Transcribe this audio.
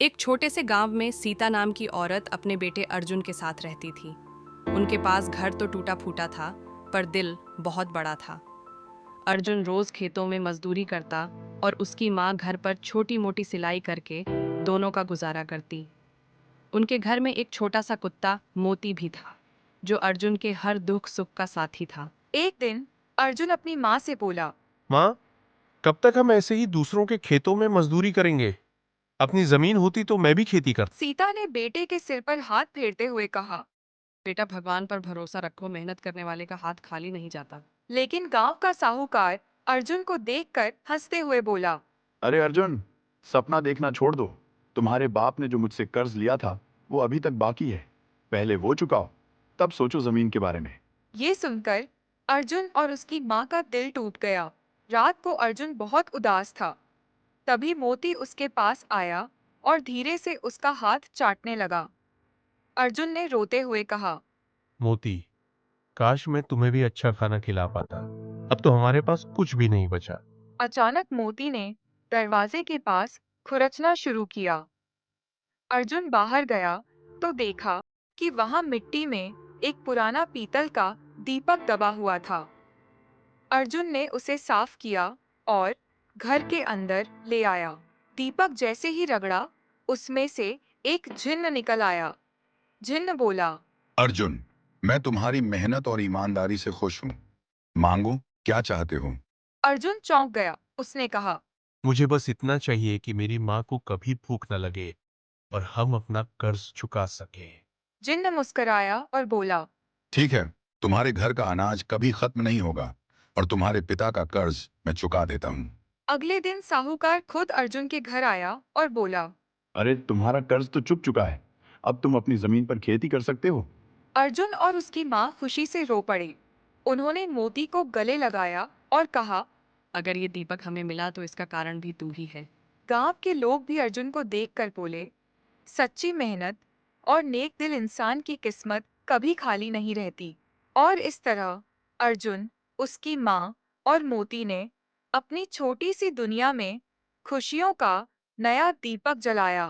एक छोटे से गांव में सीता नाम की औरत अपने बेटे अर्जुन के साथ रहती थी। उनके पास घर तो टूटा फूटा था, पर दिल बहुत बड़ा था। अर्जुन रोज खेतों में मजदूरी करता और उसकी माँ घर पर छोटी मोटी सिलाई करके दोनों का गुजारा करती। उनके घर में एक छोटा सा कुत्ता मोती भी था, जो अर्जुन के हर दुख सुख का साथी था। एक दिन अर्जुन अपनी माँ से बोला, माँ, कब तक हम ऐसे ही दूसरों के खेतों में मजदूरी करेंगे? अपनी जमीन होती तो मैं भी खेती करता। सीता ने बेटे के सिर पर हाथ फेरते हुए कहा। बेटा, भगवान पर भरोसा रखो, मेहनत करने वाले का हाथ खाली नहीं जाता। लेकिन गांव का साहूकार अर्जुन को देखकर हंसते हुए बोला, अरे अर्जुन, सपना देखना छोड़ दो। तुम्हारे बाप ने जो मुझसे कर्ज लिया था वो अभी तक बाकी है। पहले वो चुकाओ, तब सोचो जमीन के बारे में। ये सुनकर अर्जुन और उसकी माँ का दिल टूट गया। रात को अर्जुन बहुत उदास था। तभी मोती उसके पास आया और धीरे से उसका हाथ चाटने लगा। अर्जुन ने रोते हुए कहा, मोती, काश मैं तुम्हें भी अच्छा खाना खिला पाता। अब तो हमारे पास कुछ भी नहीं बचा। अचानक मोती ने दरवाजे के पास खुरचना शुरू किया। अर्जुन बाहर गया तो देखा कि वहां मिट्टी में एक पुराना पीतल का दीपक दबा हुआ था। अर्जुन ने उसे साफ किया और घर के अंदर ले आया। दीपक जैसे ही रगड़ा, उसमें से एक जिन्न निकल आया। जिन्न बोला, अर्जुन, मैं तुम्हारी मेहनत और ईमानदारी से खुश हूँ। मांगो, क्या चाहते हो? अर्जुन चौंक गया। उसने कहा, मुझे बस इतना चाहिए कि मेरी माँ को कभी भूख न लगे और हम अपना कर्ज चुका सके। जिन्न मुस्कुराया और बोला, ठीक है, तुम्हारे घर का अनाज कभी खत्म नहीं होगा और तुम्हारे पिता का कर्ज मैं चुका देता हूँ। अगले दिन साहूकार खुद अर्जुन के घर आया और बोला। अरे तुम्हारा कर्ज तो चुक चुका है, अब तुम अपनी जमीन पर खेती कर सकते हो। अर्जुन और उसकी माँ खुशी से रो पड़े। उन्होंने मोती को गले लगाया और कहा, अगर ये दीपक हमें मिला तो इसका कारण भी तू ही है। गांव के लोग भी अर्जुन को देखकर बोले, सच्ची मेहनत और नेक दिल इंसान की किस्मत कभी खाली नहीं रहती। और इस तरह अर्जुन, उसकी माँ और मोती ने अपनी छोटी सी दुनिया में खुशियों का नया दीपक जलाया।